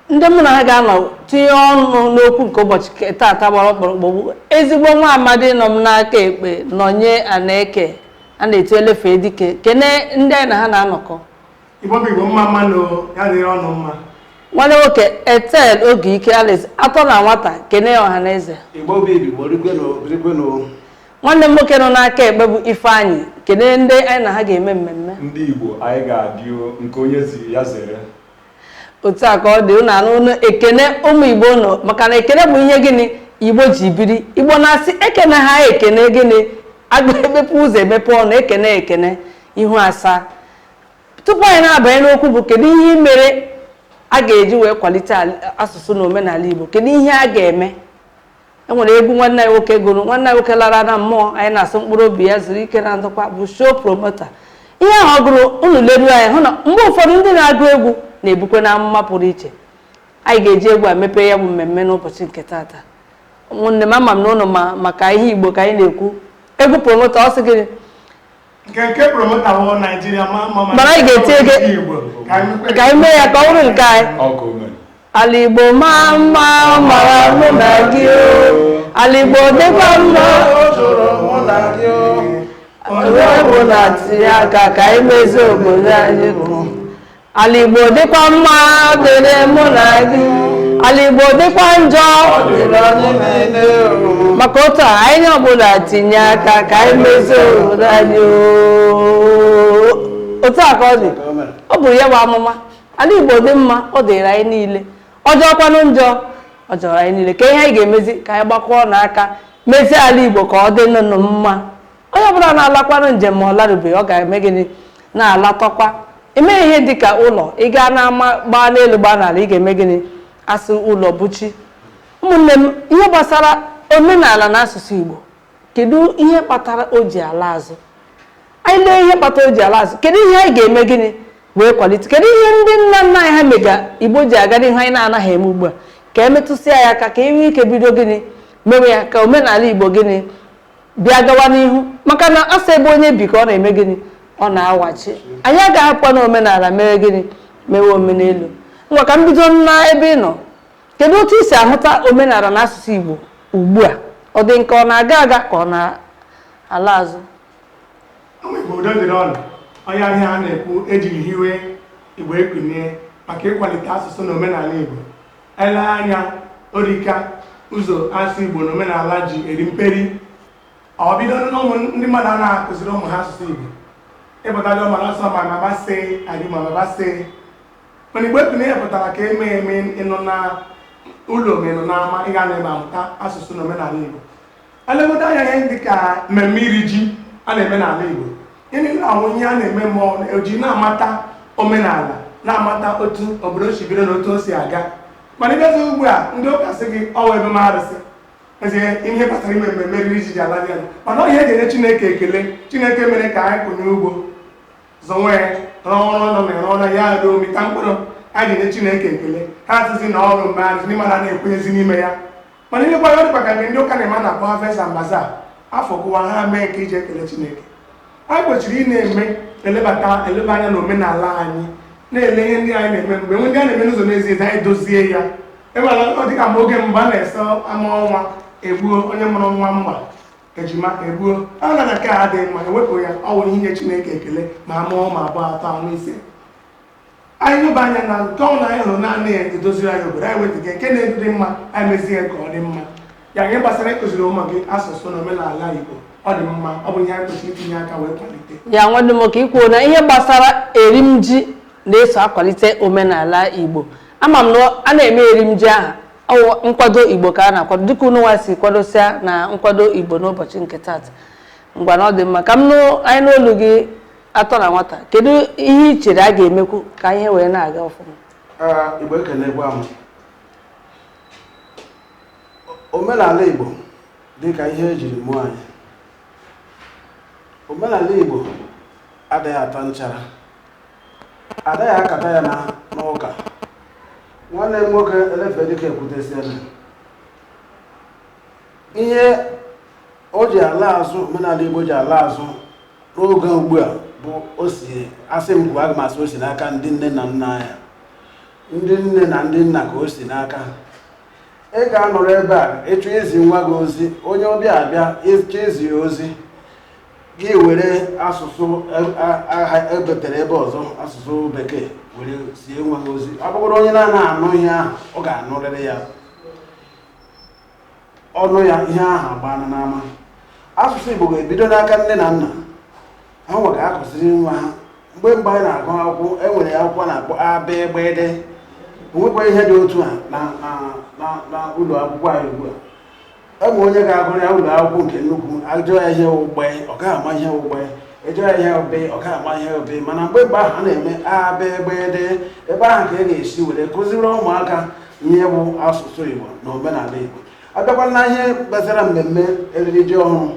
ndị mụ na ha ga-anọ tinye ọnụ n'okwu nke ụbọchị taata gbara ọkpọrọkpọgbu ezigbo nwa amadi nọ m n'aka ekpe nọnye Aneke a na-etu elefe dike kene ndị anyị na ha na-anọkọ Igbo bụ Igbo mma mma na ya dịrị ọnụ mma nwanne nwoke Etel oge ike Alex atọ na nwata kene ya ọha na eze Igbo bụ Igbo rikwenu nwanne m nwoke nọ n'aka ekpe bụ Ifeanyị kene ndị anyị na ha ga-eme mmemme ndị Igbo anyị ga-adị nke onye ziri ya zere otu a ka ọ dị unu anụ unu ekene ụmụ Igbo nọ maka na ekene bụ ihe gịnị Igbo ji biri Igbo na-asị ekene ha ekene gịnị emepe ụzọ emepe ọnụ ekene ihu asaa tupu anyị na-abanye n'okwu bụ kedu ihe mere a ga-eji wee kwalite asụsụ na omenala Igbo kedu ihe a ga-eme enwere egwu nwanne anyị nwoke gụrụ nwanne anyị nwoke lara na mmụọ anyị na-asụ mkpụrụ obi ya zuru ike na ndokwa bụ show promoter ihe ahụ ọ gụrụ unu leru anyị hụ na mgbe ụfọdụ ndị na-agụ egwu na-ebukwe na amụma pụrụ iche anyị ga-eji egwu a mepee ya bụ mmemme n'ụbọchị nke taata ụmụnne m ama m na ụlọ maka ihe Igbo ka anyị na-ekwu egwu promoter ọ sị gịnị nke promoter bụ Nigeria mana anyị ga-eti ego ka anyị mee ya ka ọ bụrụ nke anyị ala Igbo maa mma mara mụ na gị ala Igbo dịkwa mma onye bụ na tinye aka ka anyị mezie obodo anyị kwụ ala Igbo dịkwa mma dịrị mụ na gị ala Igbo dịkwa njọ maka otu a anyị ọbụla tinye aka ka anyị mezie obodo anyị otu a ka ọ dị ọ bụrụ ya bụ amụma ala Igbo dị mma ọ dịrị anyị niile ọjọọ kwanụ njọ ọ jọrọ anyị niile ka ihe anyị ga-emezi ka anyị gbakọọ n'aka mezie ala Igbo ka ọ dị nnụnụ mma onye ọbụla na-alakwanụ njem ma ọ larubeghị ọ ga-eme gịnị na-alatọkwa eme ihe dịka ụlọ ị gaa na-ama gbaa n'elu gbaa n'ala ị ga-eme gịnị asị ụlọ buchi ụmụnne m ihe gbasara omenala na asụsụ Igbo kedu ihe kpatara o ji ala azụ anyị lee ihe kpatara o ji ala azụ kedu ihe anyị ga-eme gịnị wee kwalite kedu ihe ndị nna nna anyị ha mega Igbo ji aga n'ihu anyị na-anaghị eme ugbu a ka emetụsịa ya aka ka enwee ike bido gịnị mewe ya ka omenala Igbo gịnị bịa gawa n'ihu maka na asị ebe onye bi ka ọ na-eme gịnị ọ na-awachi anyị agaghịkwa na omenala mere gịnị mewe omenelu ngwa ka m bido na ebe ị nọ kedu otu isi ahụta omenala na asụsụ Igbo ugbu a ọ dị nke ọ na-aga aga ka ọ na-ala azụ obodo dịrị ọnụ onye ahịa a na-ekwu ejiri hiwe Igbo ekunye maka ịkwalite asụsụ na omenala Igbo ele anya orika ụzọ asụ Igbo na omenala ji eri mperi ọ bido n'ụmụ ndị mmadụ a na-akụziri ụmụ ha asụsụ Igbo ịpụtara ọmara asụ ma mabasị adị ma mabasị mana Igbo ekunye ya pụtara ka eme ịnọ na ụlọ menụ n'ama ịga na ebe amụta asụsụ na omenala Igbo elegodo anya ihe dị ka mmemme iri ji a na-eme n'ala Igbo gịnị na-ahụ ihe a na-eme mmụọ oji na-amata omenala na-amata otu obodo si bido na otu o si aga mana ịbịazi ugbu a ndị ụka sị gị ọwa ebe m arụsị ezie ihe kpatara ime mmemme iri ji ji ala dị mana ihe ga-enye Chineke ekele Chineke mere ka anyị kụnye ugbo zọnwe rụọ ọrụ nọ na ere ọrụ ya ruo mịta mkpụrụ anyị ga-enye Chineke ekele ha atụzi na ọrụ mgbe arụsị n'ime a na-ekwenyezi n'ime ya mana ilekwa ya dịkwa ka ndị ụka na-eme na-akpọ Harvest and Bazaar afọ gụwa ha mee nke iji ekele Chineke anyị kwesịrị ị na-eme eleba anya na omenala anyị na-ele ihe ndị anyị na-eme mgbe ndị a na-eme n'ụzọ n'ezie anyị dozie ya enwere ọ dịka mgbe oge mgbe a na-ese ama ọnwa egbuo onye mụrụ nwa mgba ejima egbuo a na nke a dị mma ewepụ ya ọ nwere ihe Chineke ekele ma amụọ ma abụọ atọ anụ ise anyị nyụba anya na nke ọnwụ na anyị hụrụ naanị ya edoziri anyị obodo anyị wetụga nke na-edị mma anyị mezie ka ọ dị mma ya ihe gbasara ịkụziri ụmụ gị asụsụ na omenala Igbo ọ dị mma ọ bụ ihe anyị kwesịrị itinye aka wee kwalite ya nwanne m ka ikwuo na ihe gbasara erim ji na-eso akwalite omenala Igbo ama m na a na-eme erim ji ahụ nkwado Igbo ka a na-akwado dịka unu nwa si kwadosia na nkwado Igbo n'ụbọchị nke taata ngwa na ọ dị mma ka m anyị n'olu gị atọ na nwata kedu ihe i chere a ga-emekwu ka ihe wee na-aga ọfụma Igbo ekele gwa m omenala Igbo dịka ihe ejiri mụọ anyị omenala Igbo adịghị ata nchara adịghị akata ya n'ụka nwanne m nwoke elefe dịka ekwutesiela ihe o ji ala azụ omenala Igbo ji ala azụ n'oge ugbu a bụ o si asị m gwa aga m asị o si n'aka ndị nne na nna ya ndị nne na ndị nna ka o si n'aka. Ị ga-anọrọ ebe a ịchọ izi nwa gị ozi, onye ọbịa abịa ịchọ izi ya ozi gị were asụsụ ebetere ebe ọzọ, asụsụ bekee were sie nwa gị ozi. Ọ bụrụ onye na-anaghị anụ ihe ahụ, ọ ga-anụrịrị ya ọnụ ya, ihe ahụ agbana n'ama. Asụsụ Igbo ga-ebido n'aka nne na nna ha nwa ga-akụziri nwa ha. Mgbe anyị na-agụ akwụkwọ, enwere akwụkwọ na-akpọ abịgbịdị. Onwekwa ihe dị otu a na ụlọ akwụkwọ anyị ugbu a. Enwe onye ga-agụrụ ya ụlọ akwụkwọ nke nnukwu, ajụọ ya ihe ụgbe, ọ gaghị ama ihe ụgbe, ejụọ ya ihe obe, ọ gaghị ama ihe obe. Mana mgbe ahụ a na-eme abịgbịdị, ebe ahụ ka ị ga-esi were kụziri ụmụaka ihe bụ asụsụ Igbo na omenala Igbo. Abịakwa na ihe gbasara mmemme eriri ji ọhụrụ,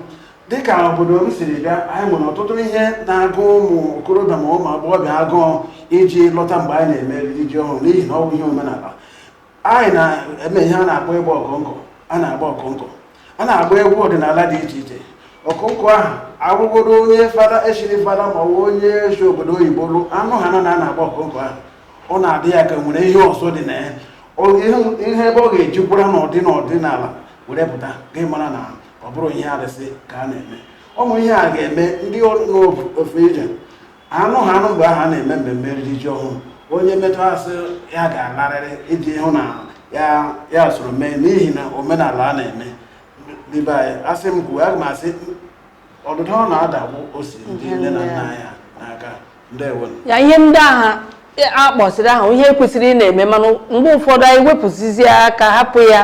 dịka obodo m siri bịa, anyị nwere ọtụtụ ihe na-agụ ụmụ okorobịa ma ụmụ agbọghọbịa agụụ iji lọta mgbe anyị na-eme eriri ji ọhụrụ, n'ihi na ọ bụ ihe omenala. Anyị na-eme ihe a na-akpọ ịgba ọkọnkọ, a na-agba ọkọnkọ, a na-agba egwu ọdịnala dị iche iche. Ọkọnkọ ahụ abụgodo onye fada echiri fada ma ọ bụ onye esi obodo oyibo lụ anụ ha na na-agba ọkọnkọ ahụ, ọ na-adị ya ka nwere ihe ọzọ dị na ya, ihe ebe ọ ga-ejikwara n'ọdịnala were pụta gị mara na ọ bụrụ ihe arịsị ka a na-eme. Ụmụ ihe a ga-eme ndị n'ofe ije anụ mgbe ahụ a na-eme mmemme eriri ji ọhụrụ. Onye metụ asị ya ga-alarịrị iji hụ na ya soro mee, n'ihi na omenala a na-eme n'ebe anyị. Asị m kwuo, aga m asị ọdụdụ ọ na-adagbu osi ndị nne na nna ya n'aka. Ndewo ya ihe ndị agha akpọsịrị ahụ ihe kwesịrị ị na-eme, mana mgbe ụfọdụ anyị wepụsizie aka hapụ ya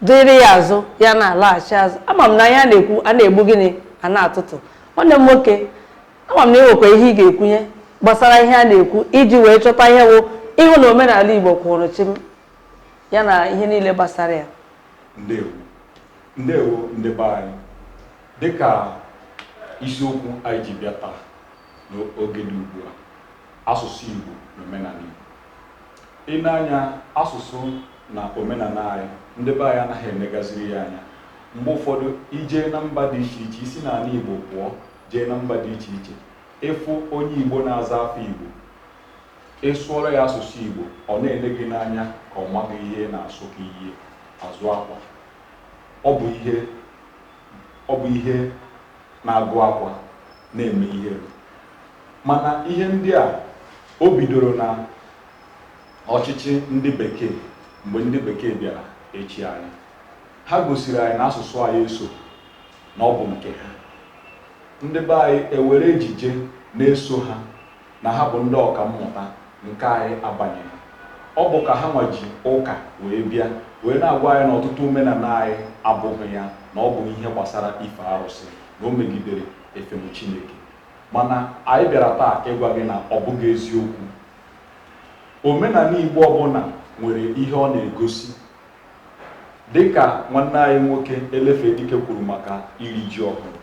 dịrị ya azụ, ya na-alaghachi azụ. Ama m na ihe a na-ekwu a na-egbu gịnị a na-atụtụ. Nwanne m nwoke, ama m na enwekwa ihe ị ga-ekwunye gbasara ihe a na-ekwu iji wee chọta ihe wụ ịhụ na omenala Igbo kwụrụ chim ya na ihe niile gbasara ya. Ndewo ndị be anyị, dịka isiokwu anyị ji bịa taa n'oge dị ugbu a, asụsụ Igbo na omenala Igbo. Ị na-anya asụsụ na omenala anyị, ndị be anyị anaghị emegaziri ya anya. Mgbe ụfọdụ ije na mba dị iche iche, isi n'ala Igbo pụọ jee na mba dị iche iche, ịfụ onye Igbo na-aza afọ Igbo, ịsụọrọ ya asụsụ Igbo, ọ na-ele gị n'anya ka ọ maghị ihe na-asụ ka ihe azụ akwa. Ọ bụ ihe na-agụ akwa na-eme ihe. Mana ihe ndị a o bidoro na ọchịchị ndị bekee. Mgbe ndị bekee bịara echi anyị, ha gosiri anyị na asụsụ anyị eso na ọ bụ nke ha. Ndị be anyị ewere ejije na-eso ha na ha bụ ndị ọka mmụta nke anyị abanyeghị. Ọ bụ ka ha nwaji ụka wee bịa wee na-agwa anyị na ọtụtụ omenala anyị abụghị ya, na ọ bụ ihe gbasara ife arụsị na o megidere efem Chineke. Mana anyị bịara taa ịgwa gị na ọ bụghị eziokwu. Omenala Igbo ọbụla nwere ihe ọ na-egosi. Dịka nwanne anyị nwoke Elefedike kwuru maka iri ji ọhụrụ,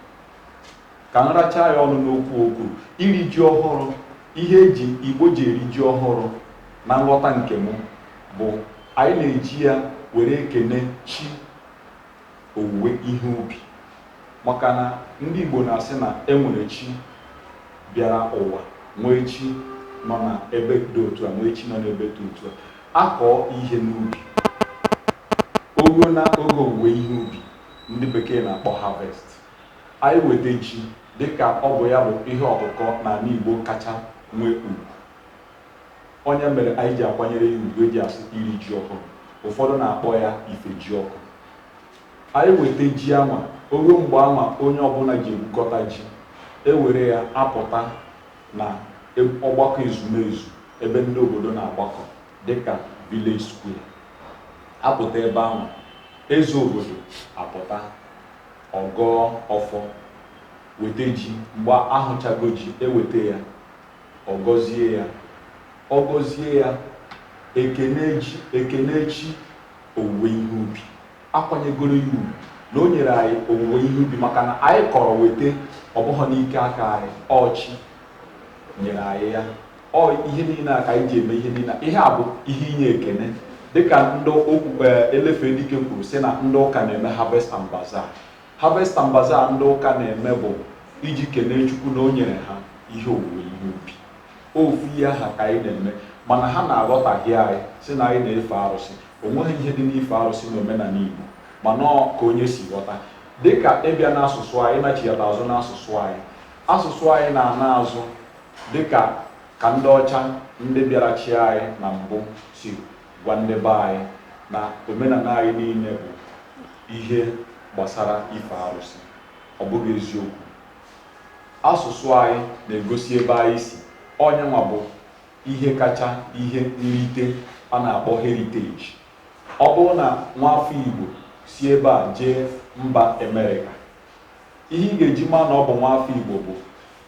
ka m rachaa ya ọnụ n'okwu okwu. Iri ji ọhụrụ, ihe eji Igbo ji eri ji ọhụrụ na nghọta nke m bụ anyị na-eji ya were ekene chi owuwe ihe ubi. Maka na ndị Igbo na-asị na enwere chi bịara ụwa, nwee chi nọ na ebe dị otu a, nwee chi nọ n'ebe dị otu a. Akọọ ihe n'ubi, ogo na oge owuwe ihe ubi, ndị bekee na-akpọ harvest, anyị weta ji dịka ọ bụ ya bụ ihe ọkụkọ n'ala Igbo kacha nwee ugwu. Onye mere anyị ji akwanyere ya ugwu, eji asị iri ji ọhụrụ. Ụfọdụ na-akpọ ya ife ji ọkụ. Anyị weta ji anwa, ogo mgbe anwa onye ọbụla ji ebukọta ji, ewere ya apụta na ọgbakọ ezumezu ebe ndị obodo na-agbakọ dịka village square. Apụta ebe ahụ, eze obodo apụta, ọgọọ ọfọ, weta ji. Mgbe ahụchago ji, eweta ya, ọgọzie ya, ọgọzie ya, ekene chi owuwe ihe ubi, akwanyegoro ya ugwu na o nyere anyị owuwe ihe ubi. Maka na anyị kọrọ weta, ọ bụghị n'ike aka anyị, ọchị nyere anyị ya. Ọ ihe niile a ka anyị ji eme ihe niile. Ihe a bụ ihe inye ekene. Dịka ndị Elefedike kwuru sị na ndị ụka na-eme harvest and bazaar. Harvest and bazaar ndị ụka na-eme bụ iji kene Chukwu na o nyere ha ihe owuwe ihe ubi. Ofu ihe aha ka anyị na-eme. mana ha na-aghọtahie anyị si na anyị na-efe arụsị. O nweghị ihe dị n'ife arụsị na omenala Igbo mana ka onye si ghọta. Dịka ịbịa n'asụsụ anyị nachiyata azụ n'asụsụ anyị, asụsụ anyị na-ana azụ dịka ka ndị ọcha ndị bịara chi anyị na mbụ si gwa ndị be anyị na omenala anyị niile bụ ihe gbasara ife arụsị. Ọ bụghị eziokwu. Asụsụ anyị na-egosi ebe anyị si. Onye nwa bụ ihe kacha ihe nrite a na-akpọ heritage. Ọ bụrụ na nwafọ Igbo si ebe a jee mba Amerịka, ihe ị ga-eji ma na ọ bụ nwafọ Igbo bụ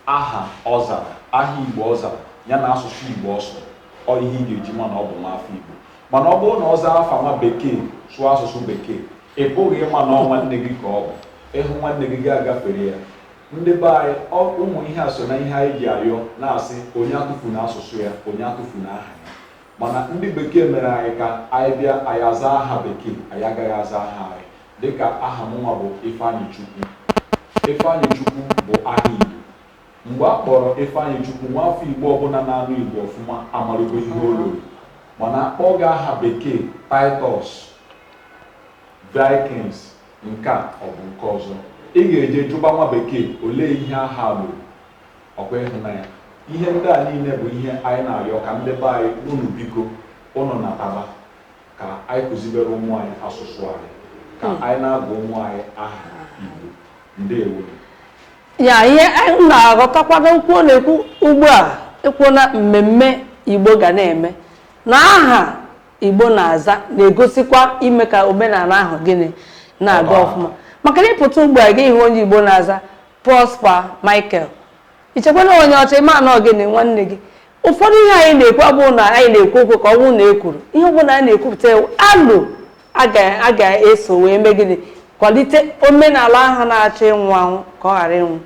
aha ọ zara, aha Igbo ọ zara ya na asụsụ Igbo ọ sụrụ. Ọ ihe ị ga-eji ma na ọ bụ nwafọ Igbo. Mana ọ bụrụ na ọ zaa afa nwa bekee sụọ asụsụ bekee, ị pụghị ịma na ọ nwanne gị ka ọ bụ. Ịhụ nwanne gị ga-agafere ya. Ndị be anyị ụmụ ihe a so na ihe anyị ji ayọ na-asị onye atụfu na asụsụ ya, onye atụfu na aha ya. Mana ndị bekee mere anyị ka anyị bịa anyị aza aha bekee, anyị agaghị aza aha anyị. Dịka aha m nwa bụ Ifeanyị Chukwu. Ifeanyị Chukwu bụ aha Igbo. Mgbe a kpọrọ Ifeanyị Chukwu, nwafọ Igbo ọbụla na-anụ Igbo ọfụma amarụgo ihe o loro. Mana akpọ gị aha bekee Titus, Vikings, nke a ọ bụ nke ọzọ. Ị ga-eje jụba nwa bekee olee ihe aha lụrụ. Ọkwa ịhụnanya. Ihe ndị a niile bụ ihe anyị na-ayọ ka ndị be anyị unu biko unu nataba ka anyị kụzibere ụmụ anyị asụsụ anyị, ka anyị na-agụ ụmụ anyị aha Igbo. Ndewo. Ya ihe anyị na-aghọtakwana okwu ọ na-ekwu ugbu a, ekwu na mmemme Igbo ga na-eme na aha Igbo na-aza na-egosikwa ime ka omenala ahụ gịnị na-aga ọfụma. Maka na ịpụta ugbu a ga ihe onye Igbo na-aza Prosper Michael, ichekwa na onye ọcha ịma na ogene nwanne gị. Ụfọdụ ihe anyị na-ekwu abụrụ na anyị na-ekwu okwu ka ọ bụrụ na ekwuru ihe ọbụla anyị na-ekwupụta alụ a ga-eso wee mee gịnị kwalite omenala ahụ na-achọ ịnwụ anwụ ka ọ ghara ịnwụ.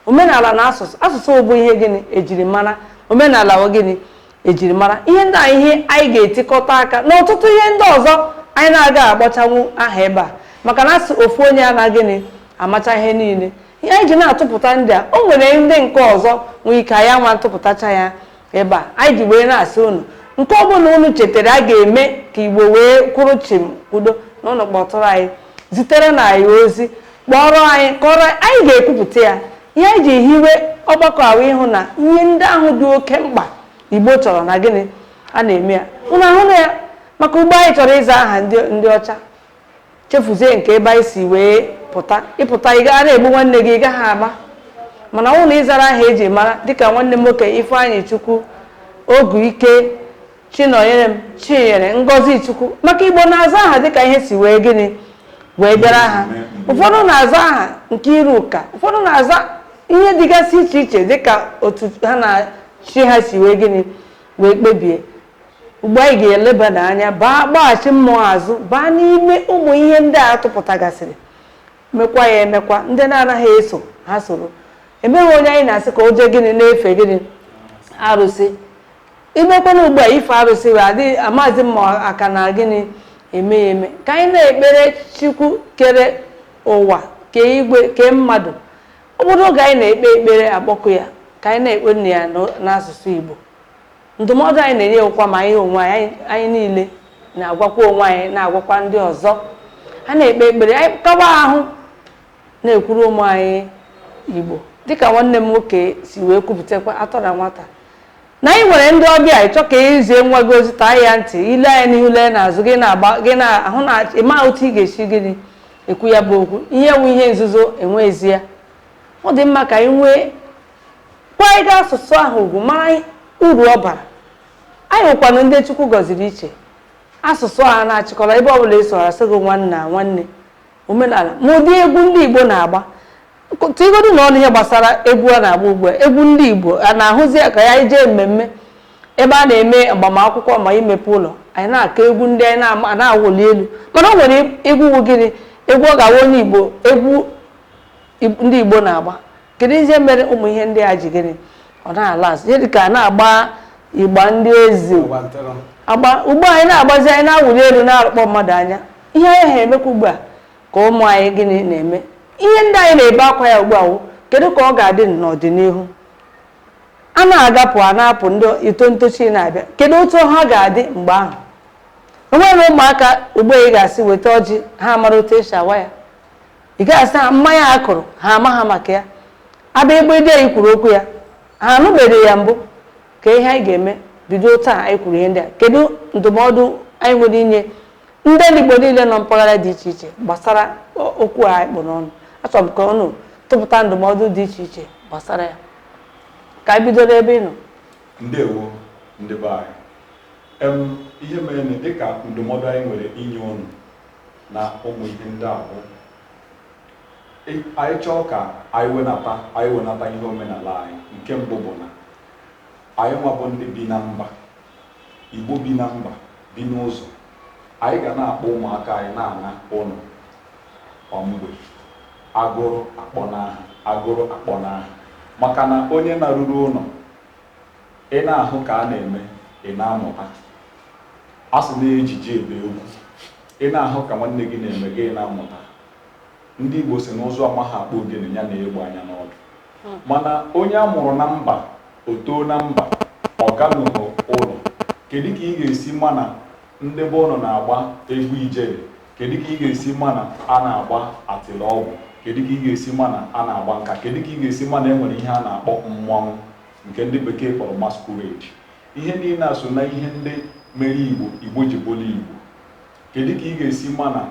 Omenala na asụsụ bụ ihe gịnị ejirimara omenala ọ gịnị ejirimara. Ihe ndị a ihe anyị ga-etikọta aka n'ọtụtụ ihe ndị ọzọ anyị na-aga agbachanwu aha ebe a, maka na asị ofu onye a na gịnị amacha ihe niile. Ihe anyị ji na-atụpụta ndị a, o nwere ndị nke ọzọ nwee ike anyị nwa ntụpụtacha ya ebe a. Anyị ji wee na-asị unu nke ọbụla unu chetara a ga-eme ka Igbo wee kwụrụ chim udo na ụlọ kpọtụrụ anyị, zitere na anyị ozi, kpọrọ anyị kọrọ anyị ga-ekwupụta ya. Ihe anyị ji hiwe ọgbakọ ahụ ịhụ na ihe ndị ahụ dị oke mkpa Igbo chọrọ na gịnị a na-eme ya. Unu ahụ na ya maka ugbo anyị chọrọ ịza aha ndị ọcha, chefuzie nke ebe anyị si wee pụta. Ịpụta ị gaa na-egbu nwanne gị, ị gaghị ama. Mana ọ na ịzara aha eji mara dịka nwanne m nwoke Ifeanyị Chukwu, Oguike, Chinonyere m, Chinyere, Ngozi Chukwu. Maka Igbo na-aza aha dịka ihe si wee gịnị wee bịara ha. Ụfọdụ na-aza aha nke iru ụka, ụfọdụ na-aza ihe dịgasị iche iche dịka otu ha na chi ha si wee gịnị wee kpebie. Ugbu anyị ga-elebada anya gbaghachi mmụọ azụ baa n'ime ụmụ ihe ndị a tụpụtagasịrị, mekwa ya emekwa. Ndị na-anaghị eso ha soro emeghị onye anyị na-asị ka o jee gịnị na-efe gịnị arụsị. Imekwana ugbu a ife arụsị wee adị amazi mma aka na gịnị eme ya eme. Ka anyị na-ekpere Chukwu kere ụwa kee igwe kee mmadụ. Ọ bụrụ oge anyị na-ekpe ekpere akpọkụ ya ka anyị na-ekpe nne ya n'asụsụ Igbo. Ndụmọdụ anyị na-enye ụkwa ma anyị onwe anyị niile na-agwakwa onwe anyị na-agwakwa ndị ọzọ. Ha na-ekpe ekpere anyị kawa ahụ na-ekwuru ụmụ anyị Igbo dịka nwanne m nwoke si wee kwupụtakwa atọ na nwata na anyị nwere ndị ọbịa ịchọ ka izie nwa gị ozi taa ya ntị, ile anya n'ihu lee n'azụ gị na-ahụ na ịma otu ị ga-esi gịnị ekwu ya bụ okwu. Ihe nwe ihe nzuzo enwezi ya. Ọ dị mma ka anyị nwee kwa ịga asụsụ ahụ ugwu mara uru ọ bara. Anyị hụkwanụ ndị Chukwu gọziri iche asụsụ a na-achịkọrọ ebe ọ bụla esoro asị gị nwanne nwanne omenala ma ụdị egwu ndị Igbo na-agba. Tigodu na ọnụ ihe gbasara egwu a na-agba ugbu a, egwu ndị Igbo a na-ahụzi ka ya jee mmemme ebe a na-eme agbamakwụkwọ ma imepe ụlọ, anyị na-akọ egwu ndị anyị na-awụli elu. Mana ọ nwere egwu gịnị egwu ọ ga-awa onye Igbo egwu ndị Igbo na-agba. Kedu ihe mere ụmụ ihe ndị a ji gịnị ọ na-ala azụ ihe dịka na-agba ịgba ndị eze agba ugbu anyị na-agbazi anyị na-awụli elu na-akpọ mmadụ anya. Ihe anyị ha emekwa ugbu a ka ụmụ anyị gịnị na-eme. Ihe ndị anyị na-ebe akwa ya ugbu a kedu ka ọ ga-adị n'ọdịnihu. a na-agapụ a na-apụ ndị ito ntochi na-abịa kedu otu ha ga-adị mgbe ahụ enwere ụmụaka ugbo ị ga-asị weta ọjị ha mara otu esi awa ya ị ga-asị ha mmanya a kụrụ ha ama ha maka ya abịa igbe ide anyị kwuru okwu ya ha anụbeghị ya mbụ ka ihe anyị ga-eme bido taa anyị kwuru ihe ndị a kedu ndụmọdụ anyị nwere inye ndị Igbo niile nọ mpaghara dị iche iche gbasara okwu a anyị kpụ n'ọnụ achọrọ m ka unu tụpụta ndụmọdụ dị iche iche gbasara ya ka anyị bido n'ebe ị nọ. Ndewo ndị be anyị ihe mere na dịka ndụmọdụ anyị nwere inye unu na ụmụ ihe ndị abụọ anyị chọọ ka anyị wenata ihe omenala anyị nke mbụ bụ na anyị nwabụ ndị bi na mba Igbo bi na mba bi n'ụzọ anyị ga na-akpọ ụmụaka anyị na-aṅa ụlọ kwa mgbe agụrụ akpọ n'aha maka na onye na-arụrụ ụlọ ị na-ahụ ka a na-eme ị na-amụta a sị na-ejije ebe egwu ị na-ahụ ka nwanne gị na-eme gị na-amụta ndị Igbo si n'ụzọ amaghị akpọ ogene ya na-egbu anya n'ọdụ mana onye a mụrụ na mba o too na mba ọ ganụghị ụlọ kedu ka ị ga-esi ma na ndị be ụlọ na-agba egwu ijele kedu ka ị ga-esi ma na a na-agba atịrị ọgwụ kedu ka ị ga-esi ma na a na-agba nka kedu ka ị ga-esi ma na enwere ihe a na-akpọ mmọnwụ nke ndị bekee kpọrọ masquerade ihe niile a so na ihe ndị mere Igbo ji bụrụ Igbo kedu ka ị ga-esi ma na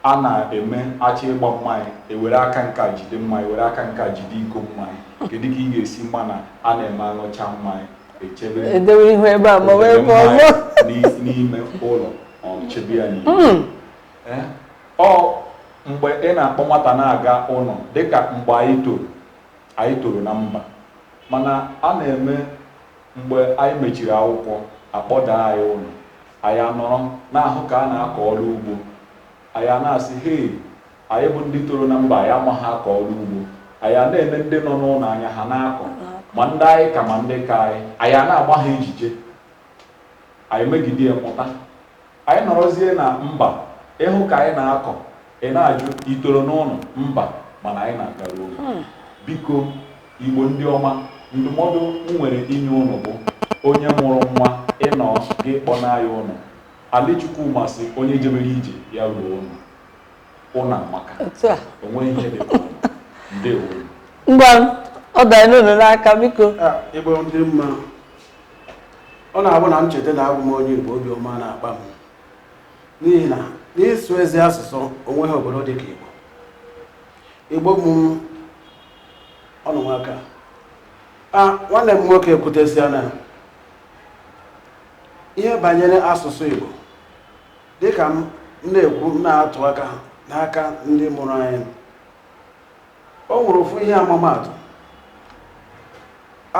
a na-eme achị ịgba mmanya ewere aka nka jide mmanya were aka nka jide iko mmanya kedu ka ị ga-esi ma na a na-eme aṅụcha mmanya edewe ihu ebe a ma wee pụọ n'ime ụlọ chebe ya n'ihu ọ mgbe ị na-akpọ nwata na-aga ụlọ dịka mgbe anyị toro na mba mana a na-eme mgbe anyị mechiri akwụkwọ akpọda anyị ụlọ anyị anọrọ na-ahụ ka a na-akọ ọrụ ugbo anyị na-asị hei anyị bụ ndị toro na mba anyị amaghị akọ ọrụ ugbo anyị na-ele ndị nọ n'ụlọ anya ha na-akọ ma ndị anyị ka ma ndị ka anyị na-agba ha ejije anyị megide ya mụta anyị nọrọzie na mba ịhụ ka anyị na-akọ ị na-ajụ itoro n'ụlọ mba mana anyị na-agara ụlọ biko Igbo ndị ọma ndụmọdụ m nwere inye ụlọ bụ onye mụrụ nwa ịnọ gị kpọ n'anya ụlọ Alichukwu masị onye jebere ije ya ruo ụlọ amaka onweghị ihe dị ndewo ngwa ọ dara n'ụlọ n'aka biko Igbo ndị mma ọ na-abụ na ncheta na abụ m onye Igbo obiọma na-akpa m n'ihi na n'ịsụ ezi asụsụ onweghị obodo dị ka Igbo m ọnụ nwaka nwanne m nwoke ekwutesiana ihe banyere asụsụ Igbo dịka m na-ekwu na-atụ aka n'aka ndị mụrụ anyị o nwere ofu ihe amamatụ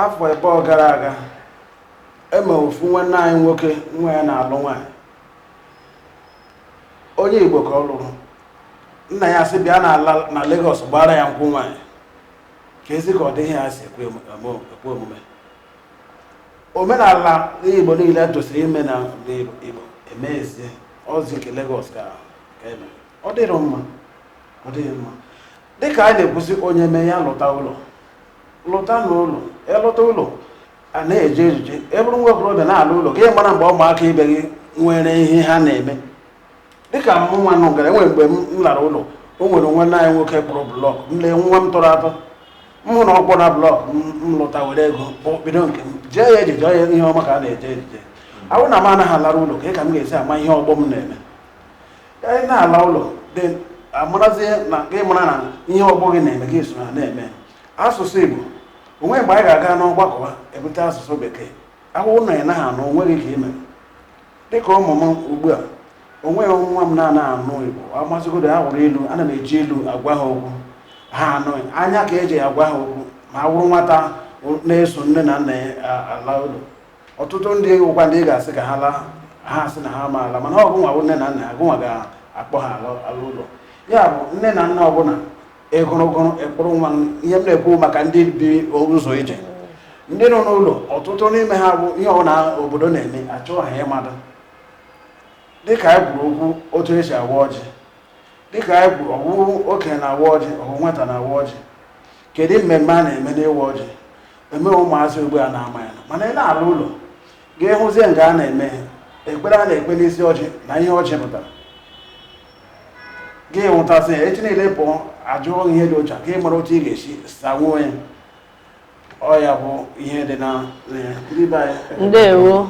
afọ abụọ gara aga eme ofu nwanne anyị nwoke nwa ya na-alụ nwaanyị onye Igbo ka ọ lụrụ nna ya sị bịa na Lagos gbara ya nkwụ nwaanyị ka ezi ka ọ dịghị ya si ekwe omume omenala Igbo niile tosiri ime na Igbo emezie ozi nke Lagos ka eme ọ dịrị mma dịka anyị na-ekwusi onye mee ya lụta n'ụlọ ịlụta ụlọ a na-eje ejije ebụrụ nwa okorobịa na-alụ ụlọ ka ihe mara mgbe ụmụaka ibe gị nwere ihe ha na-eme dịka m nwa nụ gara enwere mgbe m lara ụlọ o nwere nwanne anyị nwoke kpụrụ blọk nle nwa m tọrọ atọ m hụ na ọ kpọrọ blọk m lụta were ego bido nke m jee ya ejije onye ihe ọma ka a na-eje ejije ahụ na m anaghị alara ụlọ ka m ga-esi ama ihe ọgbọ m na-eme anyị na-ala ụlọ dị amarazie na gị mara na ihe ọgbọ gị na-eme gị so na-eme asụsụ Igbo onwe mgbe anyị ga-aga n'ọgbakọ ebute asụsụ bekee ahụhụ na ị naghị anụ onweghị ka ime dịka ụmụ m ugbu a onweghị nwa m na-ana anụ Igbo amasịgodo ha hụrụ ilu ana m eji ilu agwa ha okwu ha anụghị anya ka eji agwa ha okwu ma wụrụ nwata na-eso nne na nna ya ala ụlọ ọtụtụ ndị ụkwa ndị ị ga-asị ka ha laa ha asị na ha ma ala mana ọgụ nwa bụ nne na nna ya gụnwa ga-akpọ ha ala ụlọ ya bụ nne na nna ọbụla egorogoro ekpụrụ nwa ihe m na-ekwu maka ndị bi ụzọ ije ndị nọ n'ụlọ ọtụtụ n'ime ha bụ ihe ọbụla obodo na-eme achọ ha ịmata dịka anyị kwuru okwu otu esi awa ọjị dịka anyị kwuru ọwụwụ okenye na-awa ọjị ọwụ nwata na-awa ọjị kedu mmemme a na-eme n'ịwa ọjị eme ụmụazị ugbu a na-ama ya mana ị na-arụ ụlọ ga-ehụzie nke a na-eme ekpere a na-ekpe n'isi ọjị na ihe ọjị pụtara gị nwụtasị ya echi niile pụọ ajụọ ihe dị ụcha ka ị mara otu ị ga-esi sanwuo ya ọ ya bụ ihe dị na ndị be anyị. Ndewo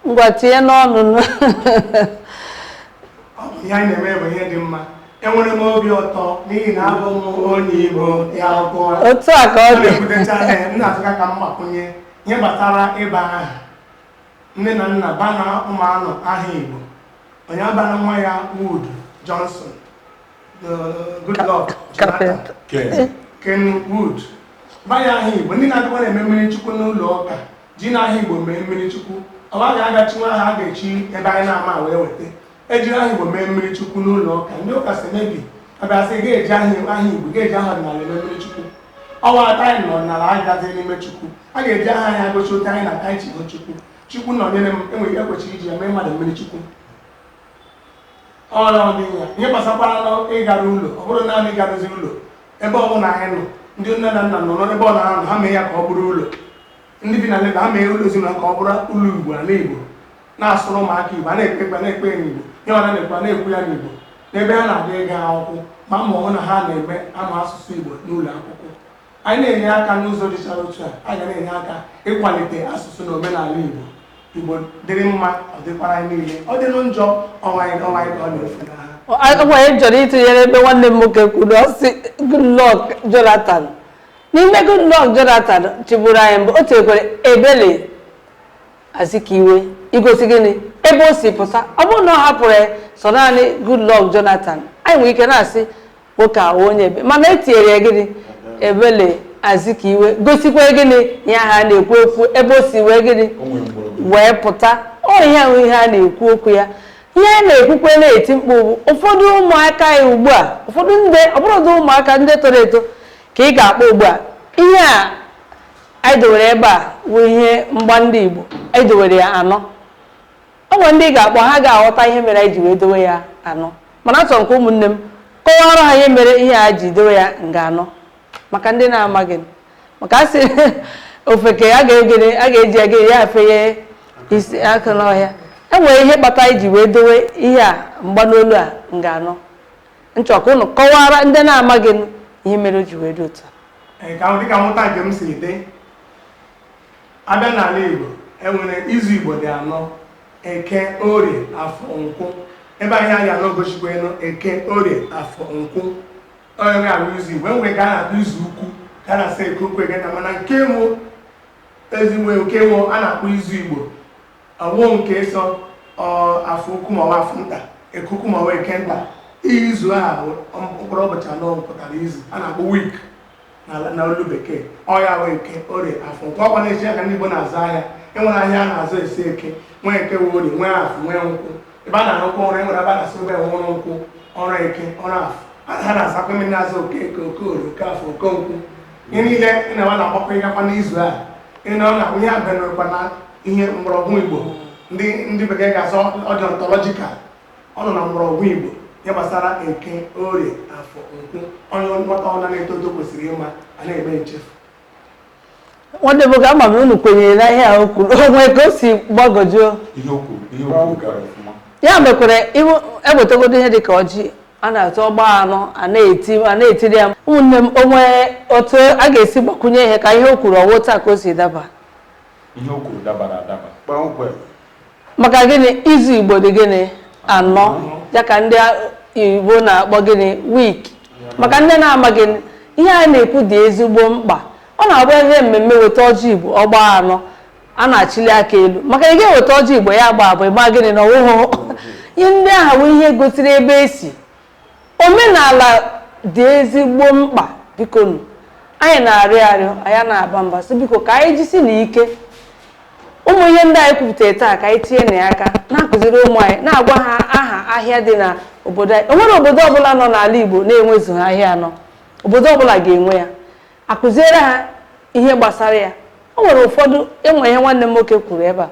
ngwa tinye n'ọnụ ihe anyị na-eme bụ ihe dị mma enwere m obi ụtọ n'ihi na abụ m onye Igbo ya akwụkwọ otu a ka ọ dị na-ekwutecha m na-atụka ka m gbakwunye ihe gbasara ịba aha nne na nna bana ụmụanụ aha Igbo onye abana nwa ya Wood Johnson Goodluck Jonathan Ken Wood baya aha Igbo ndị na-adịkwa na-eme mmiri chukwu n'ụlọ ụka ji na aha Igbo mee mmiri chukwu ọ gaghị agachi nwa aha a ga-echi ebe anyị na-ama wee weta ejiri aha Igbo mee mmiri chukwu n'ụlọ ụka ndị ụka si mebi abịasị ga-eji aha Igbo ga-eji aha ọdịnala eme mmiri chukwu ọnwa ata anyị nọ n'ala anyị gazi n'ime chukwu a ga-eji aha anyị agụchi ote anyị na aka anyị chigo chukwu nọ nyere m enweghị ekwechiri iji ya mee mmadụ mmiri chukwu ọrụ dị ya ihe gbasakwara ịgara ụlọ ọ bụrụ naanị ịgarụzi ụlọ ebe ọ bụla anyị nọ ndị nne na nna nọ n'ebe ọ na-anọ ha mee ya ka ọ bụrụ ụlọ ndị bi na leba ha mee ụlọ ezinụlọ ka ọ bụrụ ụlọ Igbo ala Igbo na-asụrụ ụmụaka Igbo a na-ekpe n'Igbo ihe ọ na-ekwu na-ekwu ya n'Igbo n'ebe ha na-aga ịga akwụkwọ ma ma ọ hụ na ha na-eme ama asụsụ Igbo n'ụlọ akwụkwọ anyị na-enye aka n'ụzọ dịchara otu a anyị ga na-enye aka ịkwalite asụsụ na omenala Igbo dịrị mma ọ dịkwara anyị niile ọ dịnụ njọ ọnwa anyị ka ọ na-efe na ha anyị chọrọ ịtụnyere ebe nwanne m nwoke kwuru ọ sị Goodluck Jonathan n'ime Goodluck Jonathan chịburu anyị mbụ o tekwere Ebele Azikiwe igosi gịnị ebe o si pụta ọ bụrụ na ọ hapụrụ sọ naanị Goodluck Jonathan anyị nwere ike na-asị nwoke ahụ onye ebe mana etinyere ya gịnị Ebele Azikiwe gosikwa gịnị ihe ha na-ekwu okwu ebe o si wee gịnị wee pụta ọ ihe ahụ ihe a na-ekwu okwu ya ihe a na-ekwukwe na-eti mkpu bụ ụfọdụ ụmụaka ya ugbu a ụfọdụ ndị ọbụrụdị ụmụaka ndị toro eto ka ị ga-akpọ ugbu a ihe a anyị dowere ebe a bụ ihe mgba ndị Igbo anyị dowere ya anọ ọ nwere ndị ga-akpọ ha ga-aghọta ihe mere anyị ji wee dowe ya anọ mana achọrọ nke ụmụnne m kọwara ha ihe mere ihe a ji dowe ya nga anọ maka ndị na-amaghị maka asị ofeke a ga-eji agịrị ya afenye isi aka n'ọhịa enwere ihe kpata iji wee dowe ihe a mgba n'olu a nga anọ nchọka ụnụ kọwara ndị na-amaghị ihe mere o ji wee dị otu ka dịka nwụta nke m siri dị abịa n'ala Igbo enwere izu Igbo dị anọ Eke Orie Afọ Nkwụ ebe anyị anya n'ogochikwa elu Eke Orie Afọ Nkwụ onye ga-abụ izu Igbo enwere ka a na-akpọ izu ukwu ka a na-asa eke ukwu egeta mana nke nwụ ezigbo nke nwụ a na-akpọ izu Igbo ọwụ nke so afọ ukwu ma ọ afọ nta eke ukwu ma ọ eke nta izu a mkpụrụ ụbọchị anọ pụtara izu a na-akpọ week na olu bekee ọya wee Eke Orie Afọ Nkwụ ọkwa na-echi aka ndị Igbo na-azụ ahịa enwere ahịa a na-azụ esi eke nwee Eke wee Orie nwee Afọ nwee Nkwụ ebe a na-arụkwa ọrụ enwere ebe a na-asị ebe nwụrụ nkwụ ọrụ Eke ọrụ Afọ ha na-asakwa mmiri na-azụ Okeke Okorie Oke Afọ Oke Nkwụ ihe niile ị na-aba na-agbakọ ịgakwa n'izu a ị na ọ na ihe abịanụkwa na ihe mgbọrọgwụ Igbo ndị bekee ga-azọ ọdị ontolojikal ọ nọ na mgbọrọgwụ Igbo ihe gbasara Eke Orie Afọ Nkwụ onye nwata ọ na-eto eto kwesịrị ịma a na-eme nchefu nwanne m ga-ama m unu kwenyere na ihe ahụ kwuru onwe ka o si gbagojuo ya mekwere ewetagodo ihe dịka ọjị a na-atụ ọgba anọ a na-etiri ya ụmụnne m onwe otu a ga-esi gbakwunye ihe ka ihe o kwuru ọwụ taa ka o si daba ihe o kwuru dabara adaba kpọmkwem maka gịnị izu Igbo dị gịnị anọ ya ka ndị Igbo na-akpọ gịnị week maka ndị na-amaghị ihe a na-ekwu dị ezigbo mkpa ọ na-agba ihe mmemme weta ọjị Igbo ọgba anọ a na-achịli aka elu maka ị ga-eweta ọjị Igbo ya agba abụ ịgba gịnị na ọwụhụ ihe ndị ahụ bụ ihe gosiri ebe esi omenala dị ezigbo mkpa biko anyị na-arịọ anyị na-aba mba sị biko ka anyị jisi n'ike ụmụ ihe ndị anyị kwupụtara taa ka anyị tinye na ya aka na-akụziri ụmụ anyị na-agwa ha aha ahịa dị na obodo anyị. O nwere obodo ọbụla nọ n'ala Igbo na-enwezughị ahịa anọ obodo ọbụla ga-enwe ya akụziere ha ihe gbasara ya. O nwere ụfọdụ enwe ihe nwanne m nwoke kwuru ebe a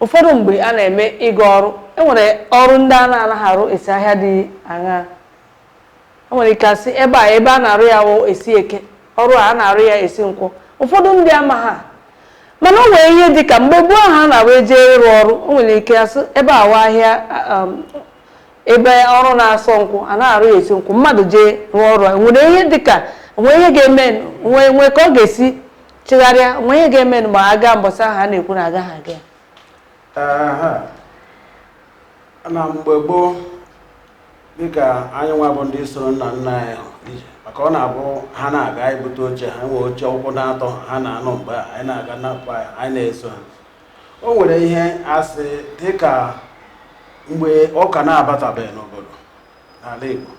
ụfọdụ mgbe a na-eme ịga ọrụ enwere ọrụ ndị a na-anaghị arụ esi ahịa dị aṅaa o nwere ike asị ebe a na-arụ ya wụ esi eke ọrụ a na-arụ ya esi nkwụ ụfọdụ ndị ama ha mana o nwere ihe dị ka mgbe gboo ha na-wee jee ịrụ ọrụ o nwere ike asị ebe awa ahịa ebe ọrụ na-asọ nkwụ a na-arụ esi nkwụ mmadụ jee rụọ ọrụ nwere ihe dị ka nwee ihe ga-eme nwee ka ọ ga-esi chigharịa nwee ihe ga-eme ma a gaa mbọsị ahụ a na-ekwu na agaghị aga na mgbe gboo dịka anyị nwa bụ ndị soro nna nna anyị ije maka ọ na-abụ ha na-aga ibute oche ha nwee oche ụkwụ na-atọ ha na-anọ mgbe anyị na-aga napụ anyị na-eso ha o nwere ihe asị dịka mgbe ụka na-abatabeghị n'obodo n'ala Igbo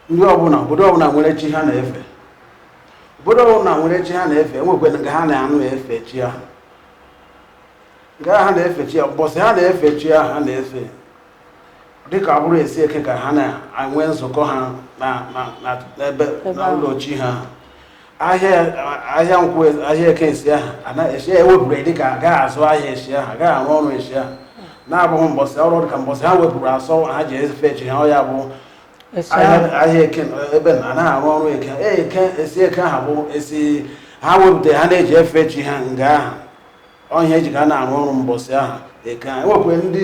ndị ọbụla obodo ọbụla nwere chi ha na-efe obodo ọbụla nwere chi ha na-efe enwekwana nke ha na-anụ efe chi ahụ nke ha na-efe chi ya mbọsị ha na-efe chi ahụ ha na-efe dịka ọ bụrụ esi eke ka ha na-enwe nzukọ ha n'ebe n'ụlọ chi ha ahịa nkwụ ahịa eke esi ahụ esi ewepụrụ dịka agaghị azụ ahịa esi ahụ agaghị arụ ọrụ esi ahụ na-abụghị mbọsị ọrụ dịka mbọsị ha wepụrụ asọ ha ji efe chi ha ọ ya bụ ahịa eke ebe na anaghị arụ ọrụ eke esi eke ahụ bụ esi ha wepụta ha na-eji efe chi ha nga ahụ ọhịa eji ka a na-arụ ọrụ mbọsị ahụ eke ha enwekwere ndị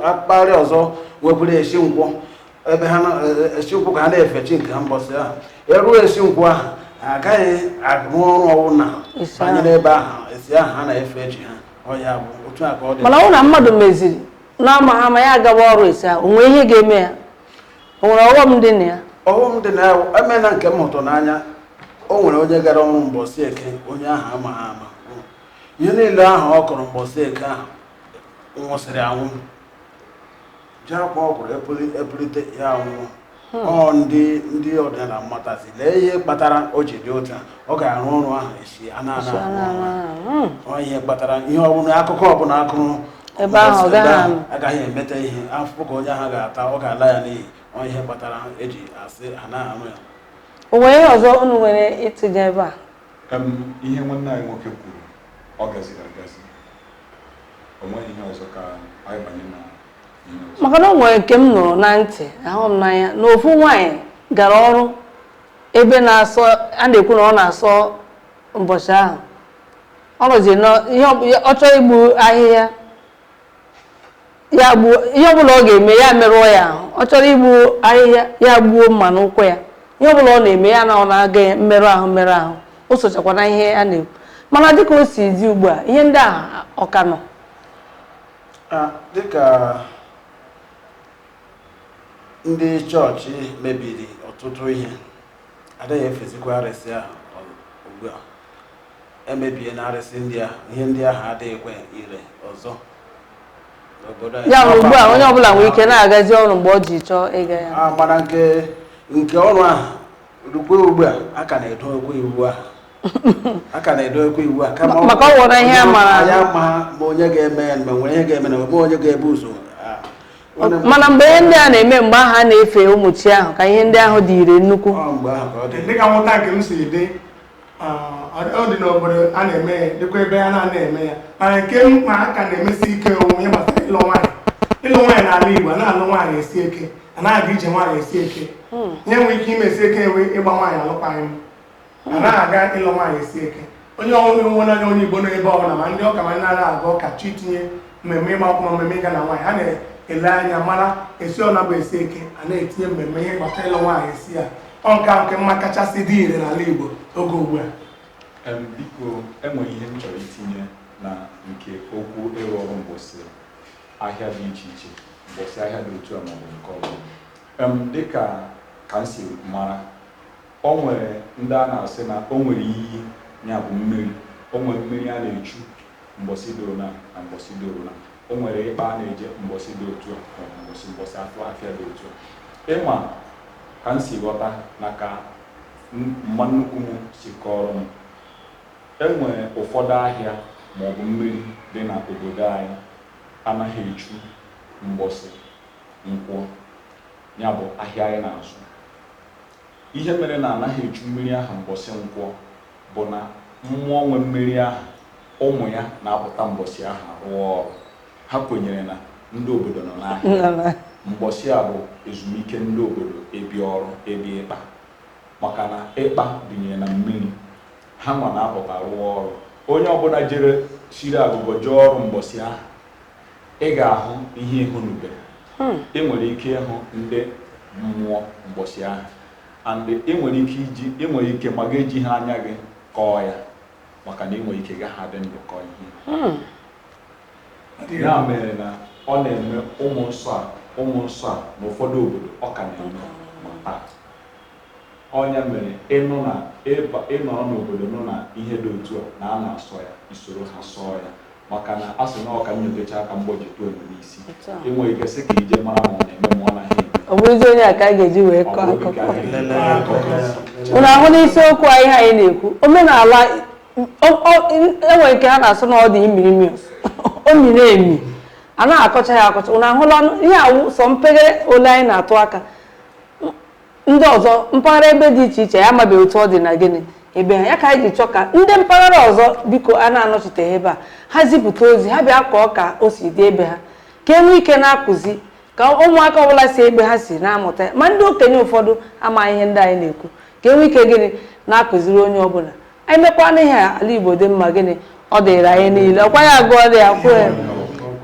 akpagharị ọzọ wekwere esi nkwọ ebe ha esi nkwụ ka ha na-efe chi nke ha mbọsị ahụ eruo esi nkwụ ahụ agaghị arụ ọrụ ọwụna banyere ebe ahụ esi ahụ ha na-efe chi ha ọya bụ otu a ka ọ dị mana ọ na mmadụ meziri na-ama ha ma ya agawa ọrụ esi ahụ onwe ihe ga-eme ya o nwere ọghọm dị na ya ọghọm dị na ya eme na nke m hụtụ n'anya o nwere onye gara ọrụ mbọsị eke onye ahụ amaghị ama ihe niile ahụ ọ kọrọ mbọsị eke ahụ nwụsịrị anwụ ji akwa ọ gwụrụ epulite ya anwụọ ọ ndị ọdịnala mmatazi lee ihe kpatara o ji dị ụta ọ ga-arụ ọrụ ahụ esi ọ ihe kpatara ihe ọbụla akụkọ ọbụla akụrụ ebe ahụ agaghị emeta ihe afọ ka onye ahụ ga-ata ọ ga-ala ya n'iyi ọ ihe kpatara eji asị ha na-arụ ya o nwere ihe ọzọ unu nwere itinye ebe a ihe nwanne anyị nwoke kwuru ọ gaziri agazi o nweghị ihe ọzọ ka anyị banye na maka na o nwere nke m nụrụ na ntị ahụ m n'anya na ofu nwaanyị gara ọrụ ebe na-asọ a na-ekwu na ọ na-asọ ụbọchị ahụ ọ nọzi ọ chọrọ igbu ahịhịa ya gbuo ihe ọbụla ọ ga-eme ya merụọ ya ahụ ọ chọrọ igbu ahịhịa ya gbuo mma n'ụkwụ ya ihe ọbụla ọ na-eme ya na ọ na-aga mmerụ ahụ o sochakwa na ihe a na-ekwu mana dịka o si dị ugbu a ihe ndị ahụ ọ ka nọ dịka ndị chọọchị mebiri ọtụtụ ihe adịghị efezikwa arịsị ahụ ugbu a emebie na arịsị ndị a ihe ndị ahụ adịghịkwa ire ọzọ ya bụ ugbu a onye ọbụla nwere ike na-agazi ọrụ mgbe ọ ji chọọ ịga ya mana nke ọrụ ahụ rukwe ugbu a a ka na-edokwa iwu ahụ maka ọ nwere ihe a mara ya ma onye ga-eme ya ma nwere ihe ga-eme na onye ga-ebu ụzọ mana mgbe ihe ndị a na-eme mgbe ahụ a na-efe ụmụ chi ahụ ka ihe ndị ahụ dị ire nnukwu dịka nwụta nke m si dị ọ dị n'obodo a na-eme ya dịkwa ebe a na-eme ya mana nke ma a ka na-emesi ike onwe gbasara ịlụ nwaanyị n'ala Igbo a na-alụ nwaanyị esi eke a na-aga ije nwaanyị esi eke nye nwere ike imesi eke enwe ịgba nwaanyị alụkwaghị m a na-aga ịlụ nwaanyị esi eke onye ọhụrụ nwe n'anya onye Igbo n'ebe ọbụla ma ndị ọka ma ndị na-aga ọka chi tinye mmemme ịma akwụkwọ mmemme ịga na nwaanyị ha na-ele anya mara esi ọna bụ esi eke a na-etinye mmemme ihe gbasara ịlụ nwaanyị esi ya ọ nke mma kachasị dị ire n'ala Igbo oge ugbu a biko enwere ihe m chọrọ itinye na nke okwu ịrụ ọrụ mbọsị ahịa dị iche iche mbọsị ahịa dị otu a maọbụ nke ọzọ dịka ka m si mara o nwere ndị a na-asị na o nwere iyi ya bụ mmiri o nwere mmiri a na-echu mbọsị doro na mbọsị doro na o nwere ịkpa a na-eje mbọsị dị otu a mbọsị afịa dị otu a ịma ka m si ghọta na ka mma nnukwu m si kọrọ m enwere ụfọdụ ahịa maọbụ mmiri dị na obodo anyị anaghị echu mbọsị nkwụ ya bụ ahịa anyị na-azụ ihe mere na anaghị echu mmiri ahụ mbọsị nkwụ bụ na mmụọ nwe mmiri ahụ ụmụ ya na-apụta mbọsị ahụ rụọ ọrụ ha kwenyere na ndị obodo nọ n'ahịa mbọsị a bụ ezumike ndị obodo ebi ọrụ ebe ịkpa maka na ịkpa binyere na mmiri ha nwa na-apụta rụọ ọrụ onye ọbụla jere siri agụgọ jee ọrụ mbọsị ahụ ị ga-ahụ ihe ịhụ n'ubere ị nwere ike ịhụ ndị mmụọ mbọsị ahụ and ị nwere ike ma ga-eji ha anya gị kọọ ya maka na ị nwere ike ga ha dị ndụ kọọ ihe ya mere na ọ na-eme ụmụ nsọ a n'ụfọdụ obodo ọ ka na-eme ma taa onye mere ịnọrọ n'obodo nọ na ihe dị otu a na a na-asọ ya isoro ha sọọ ya maka na a sị na ọka nyotecha aka mgbọjite onwe n'isi enweghị ike sị ka ije mara ma ọ na-eme ma ọ naghị ọ bụrụzi onye a ka a ga-eji wee kọọ akụkọ unu ahụ n'isiokwu anyị anyị na-ekwu omenala enwere nke ha na-asụ na ọ dị imirimi o miri emi a na-akọcha ya akọcha unu ahụla ihe awụ sọ mpaghara ole anyị na-atụ aka ndị ọzọ mpaghara ebe dị iche iche ya amabeghị otu ọ dị na gịnị ebe ha ya ka anyị ji chọ ka ndị mpaghara ọzọ biko a na-anọchiteghị ebe a ha zipụta ozi ha bịa kọọ ka o si dị ebe ha ka enwee ike na-akụzi ka ụmụaka ọbụla si ebe ha si na-amụta ma ndị okenye ụfọdụ ama ihe ndị anyị na-ekwu ka enwee ike gịnị na-akụziri onye ọbụla anyị mekwana ihe ala Igbo dị mma gịnị ọ dịrị anyị niile ọkwa ya agụọ dị akwụ ya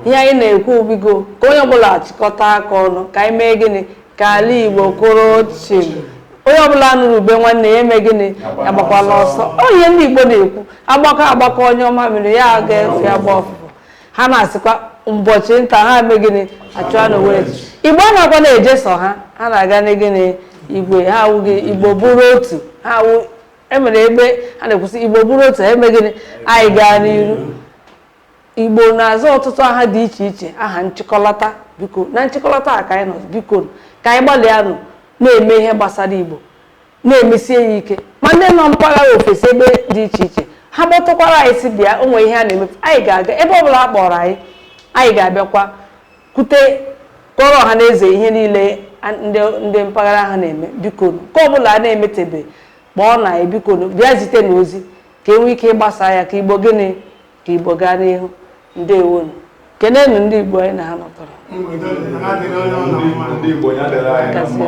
ihe anyị na-ekwu bigo ka onye ọbụla chịkọta aka ọnụ ka anyị mee gịnị ka ala Igbo kwụrụ chim onye ọbụla nụrụ ube nwanne ya eme gịnị ya gbakwala ọsọ ọ ihe ndị Igbo na-ekwu agbakọ onye ọma mere ya ga-efe agba ọfụfụ ha na-asịkwa ụbọchị nta ha eme gịnị achụa na Owerri Igbo a na-akwa na-eje sọ ha na-aga na gịnị igwe ha awụghị Igbo bụrụ otu ha awụ emere ebe a na-ekwusị Igbo bụrụ otu ha eme gịnị anyị gaa n'iru Igbo na-azụ ọtụtụ aha dị iche iche aha nchịkọlata biko na nchịkọlata a ka anyị nọ biko ka anyị gbalịanụ na-eme ihe gbasara Igbo na-emesie ya ike ma ndị nọ mpaghara ofesi ebe dị iche iche ha kpọtụkwara anyị si bịa onwe ihe a na-emefu anyị ga-aga ebe ọbụla a kpọrọ anyị ga-abịakwa kwute kọrọ ọha na eze ihe niile ndị mpaghara ha na-eme biko nke ọbụla a na-emetebe kpọọ na biko bịa zite n'ozi ka enwee ike ịgbasa ya ka Igbo gịnị ka Igbo gaa n'ihu ndewonu kenenu ndị Igbo anyị na ha nọtara ndị Igbo ya dịrị anyị na mma